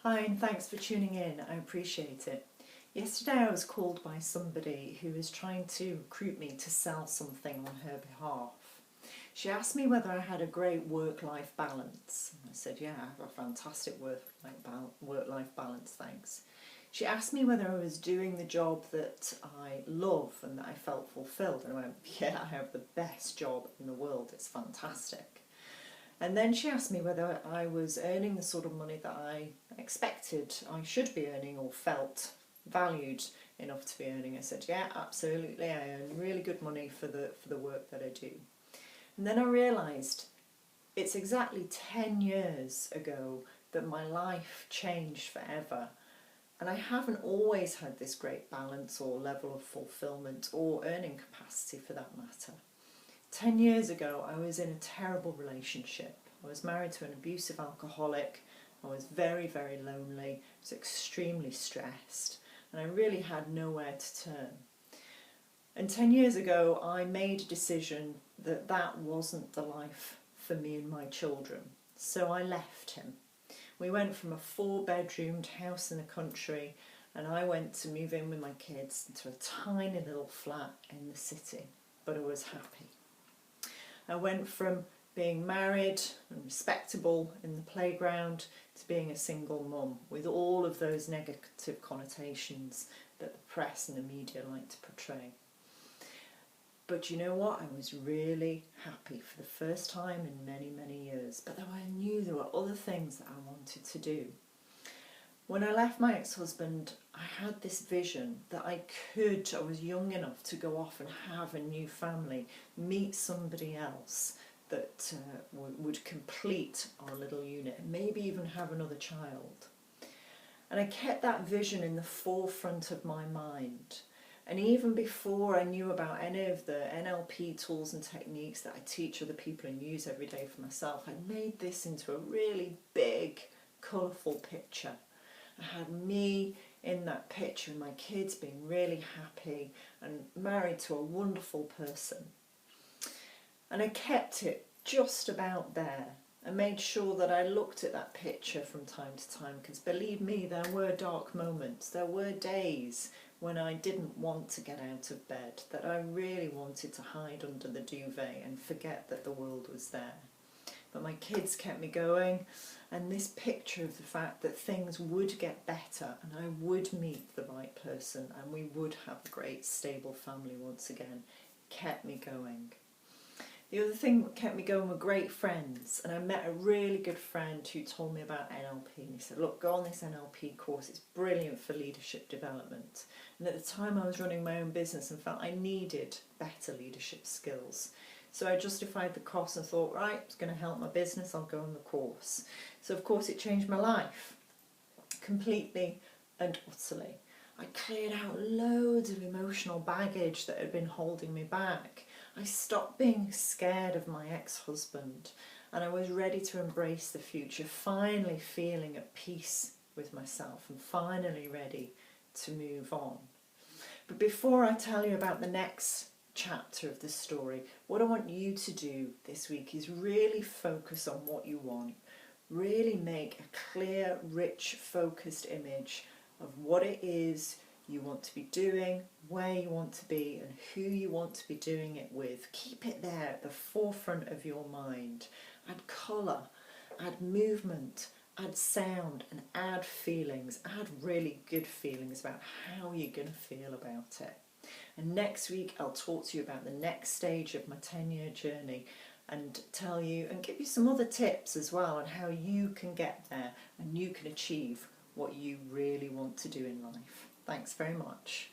Hi, and thanks for tuning in. I appreciate it. Yesterday I was called by somebody who was trying to recruit me to sell something on her behalf. She asked me whether I had a great work-life balance. I said, yeah, I have a fantastic work-life balance, thanks. She asked me whether I was doing the job that I love and that I felt fulfilled. And I went, yeah, I have the best job in the world. It's fantastic. And then she asked me whether I was earning the sort of money that I expected I should be earning or felt valued enough to be earning. I said, yeah, absolutely, I earn really good money for the work that I do. And then I realised it's exactly 10 years ago that my life changed forever. And I haven't always had this great balance or level of fulfilment or earning capacity for that matter. 10 years ago, I was in a terrible relationship. I was married to an abusive alcoholic. I was very, very lonely. I was extremely stressed. And I really had nowhere to turn. And 10 years ago, I made a decision that that wasn't the life for me and my children. So I left him. We went from a 4-bedroomed house in the country, and I went to move in with my kids into a tiny little flat in the city. But I was happy. I went from being married and respectable in the playground to being a single mum with all of those negative connotations that the press and the media like to portray. But you know what? I was really happy for the first time in many, many years. But I knew there were other things that I wanted to do. When I left my ex-husband, I had this vision that I was young enough to go off and have a new family, meet somebody else that would complete our little unit, and maybe even have another child. And I kept that vision in the forefront of my mind. And even before I knew about any of the NLP tools and techniques that I teach other people and use every day for myself, I made this into a really big, colourful picture. I had me in that picture and my kids being really happy and married to a wonderful person. And I kept it just about there. I made sure that I looked at that picture from time to time, because believe me, there were dark moments. There were days when I didn't want to get out of bed, that I really wanted to hide under the duvet and forget that the world was there. But my kids kept me going, and this picture of the fact that things would get better and I would meet the right person and we would have a great stable family once again kept me going. The other thing that kept me going were great friends, and I met a really good friend who told me about NLP, and he said, look, go on this NLP course, it's brilliant for leadership development. And at the time I was running my own business and felt I needed better leadership skills. So I justified the cost and thought, right, it's going to help my business, I'll go on the course. So of course it changed my life, completely and utterly. I cleared out loads of emotional baggage that had been holding me back. I stopped being scared of my ex-husband, and I was ready to embrace the future, finally feeling at peace with myself and finally ready to move on. But before I tell you about the next chapter of the story, what I want you to do this week is really focus on what you want. Really make a clear, rich, focused image of what it is you want to be doing, where you want to be, and who you want to be doing it with. Keep it there at the forefront of your mind. Add colour, add movement, add sound, and add feelings. Add really good feelings about how you're going to feel about it. And next week I'll talk to you about the next stage of my 10-year journey and tell you and give you some other tips as well on how you can get there and you can achieve what you really want to do in life. Thanks very much.